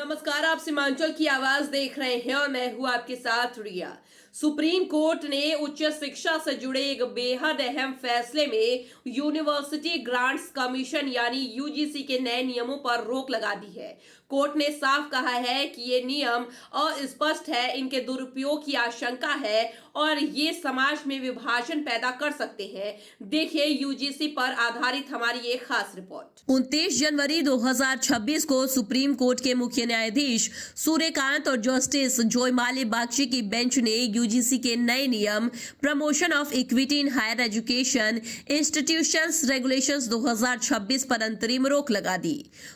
नमस्कार, आप सीमांचल की आवाज देख रहे हैं और मैं हूं आपके साथ रिया। सुप्रीम कोर्ट ने उच्च शिक्षा से जुड़े एक बेहद अहम फैसले में यूनिवर्सिटी ग्रांट्स कमीशन यानी यूजीसी के नए नियमों पर रोक लगा दी है। कोर्ट ने साफ कहा है कि ये नियम अस्पष्ट है, इनके दुरुपयोग की आशंका है और ये समाज में विभाजन पैदा कर सकते हैं। देखिए यूजीसी पर आधारित हमारी एक खास रिपोर्ट। 29 जनवरी 2026 को सुप्रीम कोर्ट के मुख्य न्यायाधीश सूर्यकांत और जस्टिस जोयमाली बागची की बेंच ने यूजीसी के नए नियम promotion of equity in higher education institutions regulations 2026 पर अंतरिम रोक लगा दी।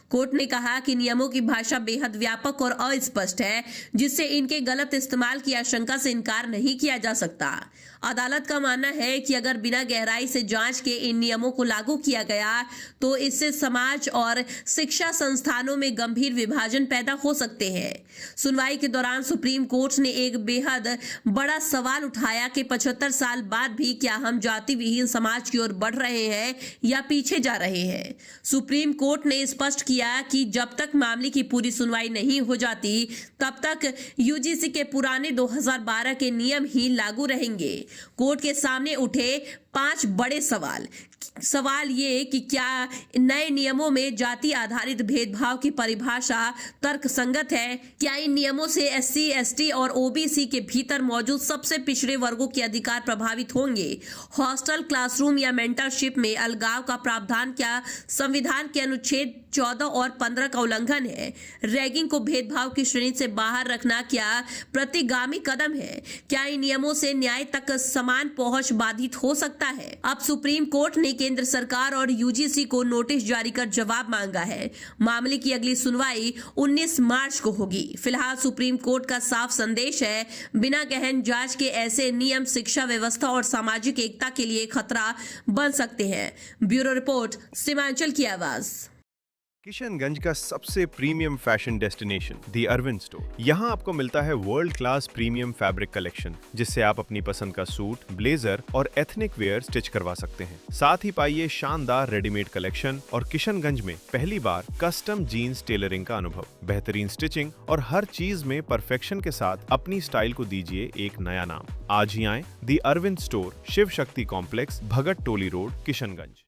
कोर्ट ने कहा कि नियमों की भाषा बेहद व्यापक और अस्पष्ट है, जिससे इनके गलत इस्तेमाल की आशंका से इनकार नहीं किया जा सकता। अदालत का मानना है कि अगर बिना गहराई से जांच के इन नियमों को लागू किया गया तो इससे समाज और शिक्षा संस्थानों में गंभीर विभाजन पैदा हो सकते हैं। सुनवाई के दौरान सुप्रीम कोर्ट ने एक बेहद बड़ा सवाल उठाया कि 75 साल बाद भी क्या हम जाति विहीन समाज की ओर बढ़ रहे हैं या पीछे जा रहे हैं। सुप्रीम कोर्ट ने स्पष्ट किया कि जब तक मामले की पूरी सुनवाई नहीं हो जाती तब तक यूजीसी के पुराने 2012 के नियम ही लागू रहेंगे। कोर्ट के सामने उठे 5 बड़े सवाल ये कि क्या नए नियमों में जाति आधारित भेदभाव की परिभाषा तर्कसंगत है? क्या इन नियमों से एससी, एसटी और ओबीसी के भीतर मौजूद सबसे पिछड़े वर्गों के अधिकार प्रभावित होंगे? हॉस्टल, क्लासरूम या मेंटरशिप में अलगाव का प्रावधान क्या संविधान के अनुच्छेद 14 और 15 का उल्लंघन है? रैगिंग को भेदभाव की श्रेणी से बाहर रखना क्या प्रतिगामी कदम है? क्या इन नियमों से न्याय तक समान पहुंच बाधित हो सकता है? अब सुप्रीम कोर्ट ने केंद्र सरकार और यूजीसी को नोटिस जारी कर जवाब मांगा है। मामले की अगली सुनवाई 19 मार्च को होगी। फिलहाल सुप्रीम कोर्ट का साफ संदेश है, बिना गहन जांच के ऐसे नियम शिक्षा व्यवस्था और सामाजिक एकता के लिए खतरा बन सकते हैं। ब्यूरो रिपोर्ट, सीमांचल की आवाज। किशनगंज का सबसे प्रीमियम फैशन डेस्टिनेशन दी अरविंद स्टोर। यहाँ आपको मिलता है world class premium fabric collection, जिससे आप अपनी पसंद का सूट, ब्लेजर और एथनिक वेयर स्टिच करवा सकते हैं। साथ ही पाइए शानदार रेडीमेड कलेक्शन और किशनगंज में पहली बार कस्टम जीन्स टेलरिंग का अनुभव। बेहतरीन स्टिचिंग और हर चीज में परफेक्शन के साथ अपनी स्टाइल को दीजिए एक नया नाम। आज ही आए दी अरविंद स्टोर, शिव शक्ति कॉम्प्लेक्स, भगत टोली रोड, किशनगंज।